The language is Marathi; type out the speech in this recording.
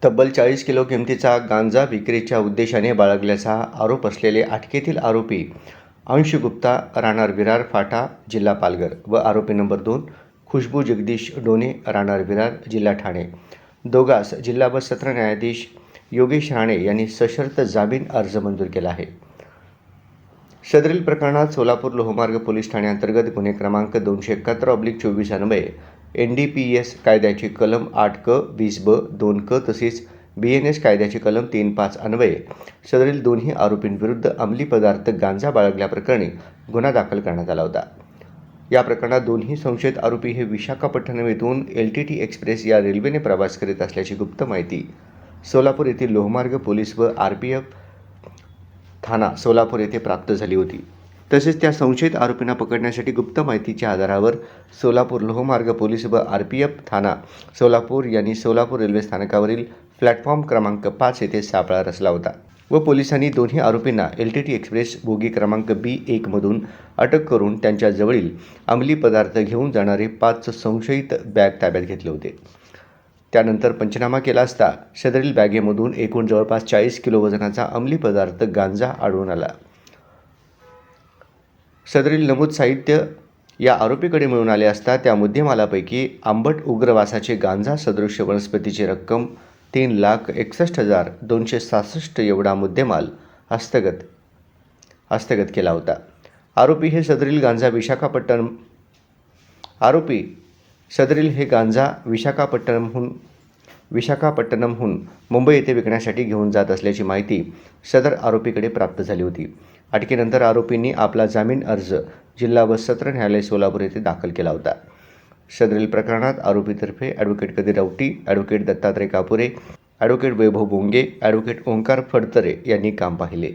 तब्बल 40 किलो किमतीचा गांजा विक्रीच्या उद्देशाने बाळगल्याचा आरोप असलेले अटकेतील आरोपी अंश गुप्ता, राहणार विरार फाटा, जिल्हा पालघर व आरोपी नंबर 2 खुशबू जगदीश डोने, राहणार विरार, जिल्हा ठाणे, दोघांस जिल्हा व सत्र न्यायाधीश योगेश राणे यांनी सशर्त जामीन अर्ज मंजूर केला आहे. सदरील प्रकरणात सोलापूर लोहमार्ग पोलीस ठाण्याअंतर्गत गुन्हे क्रमांक 271/24 अन्वये NDPS कायद्याची कलम 8 क 20 ब 2 क तसेच BNS कायद्याची कलम 3-5 अन्वये सदरील दोन्ही आरोपींविरुद्ध अंमली पदार्थ गांजा बाळगल्याप्रकरणी गुन्हा दाखल करण्यात आला होता. या प्रकरणात दोन्ही संशयित आरोपी हे विशाखापट्टणम येथून LTT एक्सप्रेस या रेल्वेने प्रवास करीत असल्याची गुप्त माहिती सोलापूर येथील लोहमार्ग पोलीस व RPF थाना सोलापूर येथे प्राप्त झाली होती. तसेच त्या संशयित आरोपींना पकडण्यासाठी गुप्त माहितीच्या आधारावर सोलापूर लोहमार्ग पोलीस व RPF थाना सोलापूर यांनी सोलापूर रेल्वे स्थानकावरील प्लॅटफॉर्म क्रमांक 5 येथे सापळा रचला होता व पोलिसांनी दोन्ही आरोपींना LTT एक्सप्रेस बोगी क्रमांक B1 मधून अटक करून त्यांच्या जवळील अंमली पदार्थ घेऊन जाणारे 5 संशयित बॅग ताब्यात घेतले होते. त्यानंतर पंचनामा केला असता सदरील बॅगेमधून एकूण जवळपास 40 किलो वजनाचा अंमली पदार्थ गांजा आढळून आला. सदरील नमूद साहित्य या आरोपीकडे मिळून आले असता त्या मुद्देमालापैकी आंबट उग्रवासाचे गांजा सदृश्य वनस्पतीची रक्कम 3,61,266 एवढा मुद्देमाल हस्तगत केला होता. आरोपी हे गांजा विशाखापट्टणमहून मुंबई येथे विकण्यासाठी घेऊन जात असल्याची माहिती सदर आरोपीकडे प्राप्त झाली होती. अटकेनंतर आरोपींनी आपला जामीन अर्ज जिल्हा व सत्र न्यायालय सोलापूर येथे दाखल केला होता. सदरील प्रकरणात आरोपीतर्फे advocate Kadir Rawati, advocate Dattatray Kapure, advocate Vaibhav Bonge, advocate Omkar Phadtare यांनी काम पाहिले.